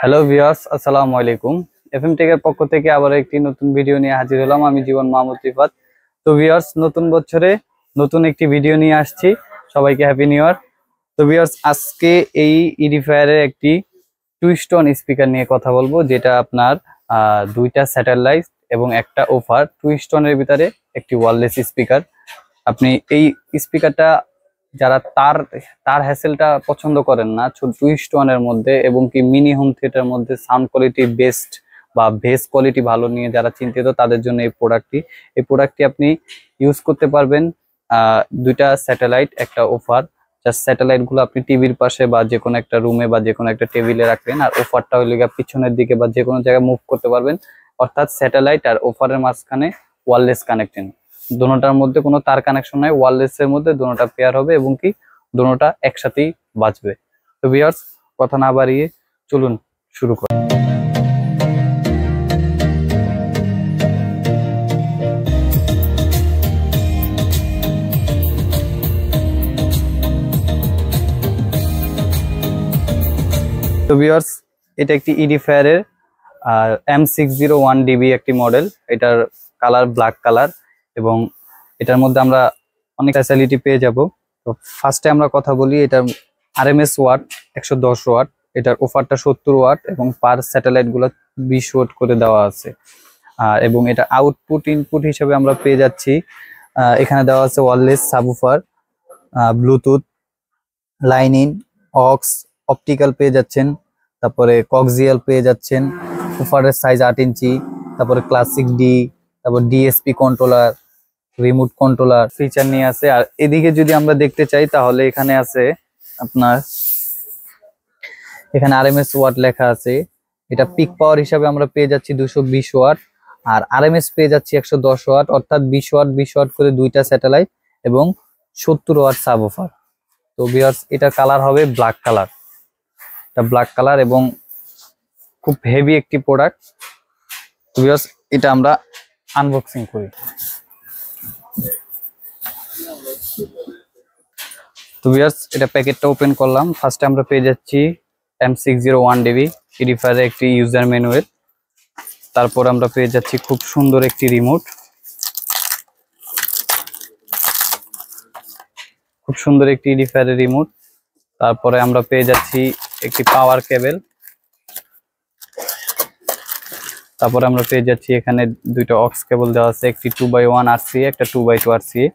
Hello viewers, আসসালামু আলাইকুম। FM টেকের পক্ষ থেকে আবার একটি নতুন ভিডিও নিয়ে হাজির হলাম। আমি জীবন মাহমুদ রিফাত। তো ভিউয়ার্স, নতুন বছরে নতুন একটি ভিডিও নিয়ে আসছি। সবাইকে হ্যাপি নিউ ইয়ার। তো ভিউয়ার্স, আজকে এই ইডিফায়ারের একটি টুইস্টোন স্পিকার নিয়ে কথা বলবো, যেটা আপনার দুইটা স্যাটেলাইট এবং একটা ওফার টুইস্টোনের ভিতরে একটি ওয়্যারলেস স্পিকার। আপনি এই স্পিকারটা যারা তার তার হ্যাসেলটা পছন্দ করেন না, টুইস্টোনের মধ্যে এবং কি মিনি হোম থিয়েটার মধ্যে সাউন্ড কোয়ালিটি বেস্ট বা বেস কোয়ালিটি ভালো নিয়ে যারা চিন্তিত, তাদের জন্য এই প্রোডাক্টটি আপনি ইউজ করতে পারবেন। দুইটা স্যাটেলাইট, একটা ওফার। জাস্ট স্যাটেলাইট গুলো আপনি টিভির পাশে বা যে কোনো একটা রুমে বা যে কোনো একটা টেবিলে রাখবেন, আর ওফারটা হইলে পিছনের দিকে বা যে কোনো জায়গায় মুভ করতে পারবেন। অর্থাৎ স্যাটেলাইট আর ওফারের মাঝখানে ওয়্যারলেস কানেক্টিং, দোনোটার মধ্যে কোনো তার কানেকশন নাই, ওয়্যারলেস এর মধ্যে দোনোটা পেয়ার হবে এবং কি দোনোটা একসাথেই বাজবে। তো ভিউয়ার্স, কথা না বাড়িয়ে চলুন শুরু করি। তো ভিউয়ার্স, এটা একটি ইডিফায়ারের M601DB একটি মডেল। এটার কালার ব্ল্যাক কালার এবং এটার মধ্যে আমরা অনেক ফ্যাসিলিটি পেয়ে যাব। তো ফার্স্টে আমরা কথা বলি এটার আরএমএস ওয়াট 110 ওয়াট, এটার অফারটা 70 ওয়াট এবং পার স্যাটেলাইট গুলো 20 ওয়াট করে দেওয়া আছে। এবং এটা আউটপুট ইনপুট হিসেবে আমরা পেয়ে যাচ্ছি, এখানে দেওয়া আছে wireless subwoofer, bluetooth, line in, aux, optical পেয়ে যাচ্ছেন, তারপরে কক্সিয়াল পেয়ে যাচ্ছেন, অফারের সাইজ 8 ইঞ্চি, তারপরে ক্লাসিক ডি, তারপর DSP controller, remote controller feature নিয়ে আছে। আর এদিকে যদি আমরা দেখতে চাই তাহলে এখানে আছে আপনার, এখানে আরএমএস ওয়াট লেখা আছে। এটা পিক পাওয়ার হিসাবে আমরা পেয়ে যাচ্ছি 220 ওয়াট, আর আরএমএস পেয়ে যাচ্ছি 110 ওয়াট, অর্থাৎ 20 ওয়াট করে দুইটা স্যাটেলাইট এবং 70 ওয়াট সাবউফার। তো ভিউয়ার্স, এটা কালার হবে ব্ল্যাক কালার, এটা ব্ল্যাক কালার এবং খুব হেভি একটি প্রোডাক্ট। তো ভিউয়ার্স, এটা আমরা আনবক্সিং করি। তো ভিউয়ার্স, এটা প্যাকেটটা ওপেন করলাম। ফার্স্টে আমরা পেয়ে যাচ্ছি M601DB ইডিফায়ারের একটি ইউজার ম্যানুয়াল। তারপর আমরা পেয়ে যাচ্ছি খুব সুন্দর একটি রিমোট, খুব সুন্দর একটি ইডিফায়ারের রিমোট। তারপরে আমরা পেয়ে যাচ্ছি একটি পাওয়ার কেবল। তারপরে আমরা পেয়ে যাচ্ছি এখানে দুইটা অক্স কেবল দেওয়া আছে, একটি 2x1 RCA, একটা 2x2 RCA,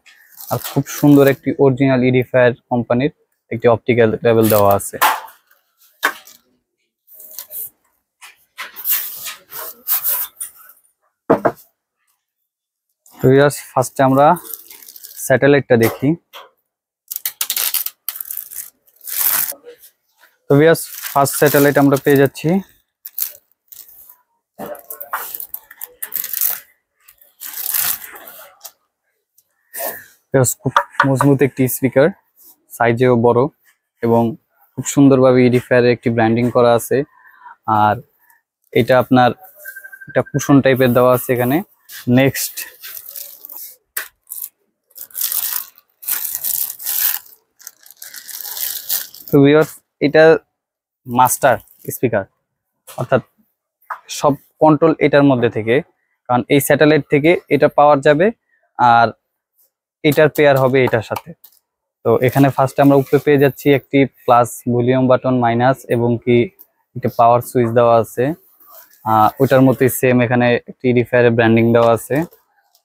আর খুব সুন্দর একটি অরিজিনাল ইডিফায়ার কোম্পানির একটি অপটিক্যাল কেবল দেওয়া আছে। তো ভিউয়ার্স, ফার্স্টে আমরা স্যাটেলাইটটা দেখি। তো ভিউয়ার্স, ফার্স্ট স্যাটেলাইট আমরা পেয়ে যাচ্ছি, খুব মজবুত একটি স্পিকার, সাইজেও বড় এবং খুব সুন্দরভাবে ইডিফায়ারের একটি ব্র্যান্ডিং করা আছে। আর এটা আপনার এটা কুশন টাইপের দেওয়া আছে এখানে। নেক্সট, তো ভিউয়ার্স, এটা মাস্টার স্পিকার, অর্থাৎ সব কন্ট্রোল এটার মধ্যে থেকে, কারণ এই স্যাটেলাইট থেকে এটা পাওয়ার যাবে আর এটার পেয়ার হবে এটার সাথে। তো এখানে ফার্স্টে আমরা উপরে পেয়ে যাচ্ছি একটি প্লাস ভলিউম বাটন, মাইনাস এবং কি একটা পাওয়ার সুইচ দেওয়া আছে। ওটার মতোই সেম এখানে একটি ইডিফায়ারের ব্র্যান্ডিং দেওয়া আছে।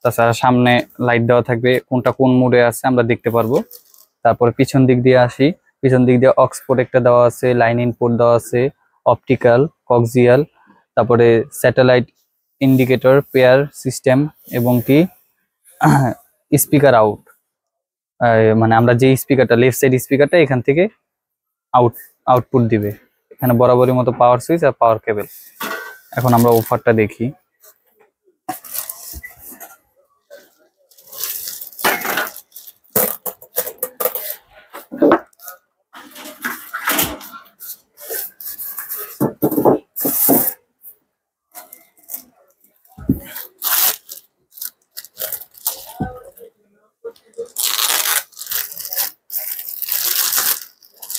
তাছাড়া সামনে লাইট দেওয়া থাকবে, কোনটা কোন মোডে আছে আমরা দেখতে পারবো। তারপরে পিছন দিক দিয়ে আসি, পিছন দিক দিয়ে অক্স পোর্ট একটা দেওয়া আছে, লাইন ইন পোর্ট দেওয়া আছে, অপটিক্যাল, কক্সিয়াল, তারপরে স্যাটেলাইট ইন্ডিকেটর, পেয়ার সিস্টেম এবং কি স্পিকার আউট, মানে আমরা যে স্পিকারটা লেফট সাইড স্পিকারটা এখান থেকে আউটপুট দিবে। এখানে বরাবরের মতো পাওয়ার সুইচ আর পাওয়ার কেবল। এখন আমরা অফারটা দেখি।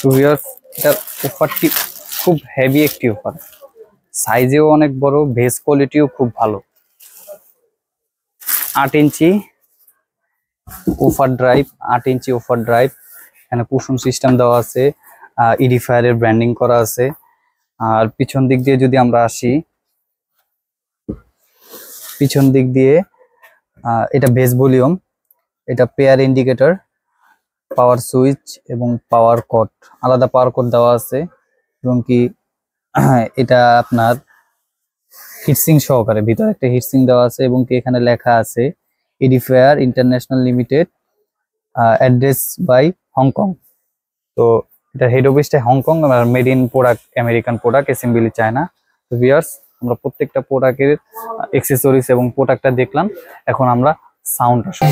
তো ভিউয়ার্স, এটার অফারটি খুব হেভি একটি অফার, সাইজেও অনেক বড়, বেস কোয়ালিটিও খুব ভালো। 8 ইঞ্চি অফার ড্রাইভ, 8 ইঞ্চি অফার ড্রাইভ। এখানে কুশন সিস্টেম দেওয়া আছে, ইডিফায়ারের ব্র্যান্ডিং করা আছে। আর পিছন দিক দিয়ে যদি আমরা আসি, পিছন দিক দিয়ে এটা বেস ভলিউম, এটা পেয়ার ইন্ডিকেটর, পাওয়ার সুইচ এবং পাওয়ার কট, আলাদা পাওয়ার কট দেওয়া আছে। এবং কি এটা আপনার হিটসিং সহকারে, ভিতরে একটা হিটসিং দেওয়া আছে। এবং কি এখানে লেখা আছে Edifier International Limited, address by Hong Kong. তো এটা হেড অফিসটা হংকং, আর made in product American product, assembly China. তো ভিউয়ার্স, আমরা প্রত্যেকটা প্রোডাক্টের অ্যাক্সেসরিজ এবং প্রোডাক্টটা দেখলাম। এখন আমরা সাউন্ড আসলে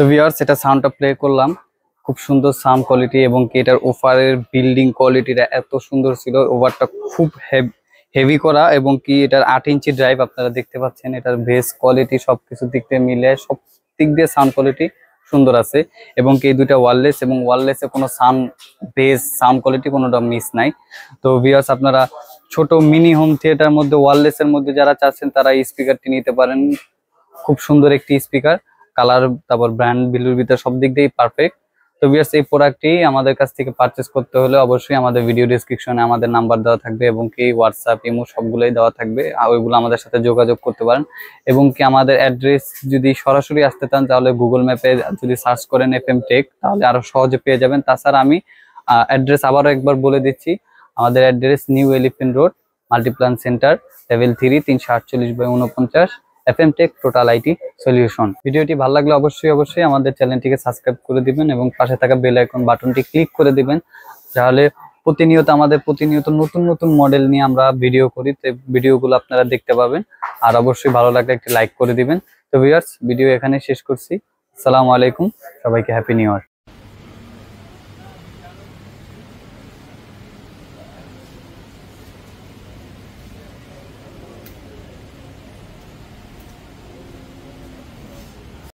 তো ভিউয়ার্স, এটা সাউন্ডটা প্লে করলাম, খুব সুন্দর সাউন্ড কোয়ালিটি। এবং কি এটার ওভারের বিল্ডিং কোয়ালিটিটা এত সুন্দর ছিল, ওভারটা খুব হেভি করা। এবং কি এটার 8 ইঞ্চি ড্রাইভ আপনারা দেখতে পাচ্ছেন, এটার বেস কোয়ালিটি সবকিছু দিক দিয়ে মিলে সব দিক দিয়ে সাউন্ড কোয়ালিটি সুন্দর আছে। এবং কি এই দুইটা ওয়্যারলেস, এবং ওয়্যারলেসে কোনো সাউন্ড কোয়ালিটি কোনোটা মিস নাই। তো ভিউয়ার্স, আপনারা ছোট মিনি হোম থিয়েটার মধ্যে ওয়্যারলেসের মধ্যে যারা চাচ্ছেন তারা এই স্পিকারটি নিতে পারেন। খুব সুন্দর একটি স্পিকার, কালার, তারপর ব্র্যান্ড ভ্যালুর ভিতরে সব দিক দিয়েই পারফেক্ট। তো ভিউয়ার্স, এই প্রোডাক্টটি আমাদের কাছ থেকে পারচেস করতে হলে অবশ্যই আমাদের ভিডিও ডেসক্রিপশনে আমাদের নাম্বার দেওয়া থাকবে, এবং কি হোয়াটসঅ্যাপ, ইমো সবগুলোই দেওয়া থাকবে, আর ওইগুলো আমাদের সাথে যোগাযোগ করতে পারেন। এবং কি আমাদের অ্যাড্রেস যদি সরাসরি আসতে চান তাহলে গুগল ম্যাপে যদি সার্চ করেন FM টেক, তাহলে আরো সহজে পেয়ে যাবেন। তাছাড়া আমি অ্যাড্রেস আবারও একবার বলে দিচ্ছি। আমাদের address new elephant road, Multiplan centre, level 3, 348/49, FM take total IT solution. ভিডিওটি ভালো লাগলে অবশ্যই আমাদের চ্যানেলটিকে সাবস্ক্রাইব করে দিবেন এবং পাশে থাকা বেল আইকন বাটনটি ক্লিক করে দিবেন। তাহলে প্রতিনিয়ত নতুন মডেল নিয়ে আমরা ভিডিও করি, তো ভিডিওগুলো আপনারা দেখতে পাবেন। আর অবশ্যই ভালো লাগলে একটি লাইক করে দিবেন। তো ভিউয়ার্স, ভিডিও এখানে শেষ করছি। আসসালামু আলাইকুম, সবাইকে হ্যাপি নিউ ইয়ার।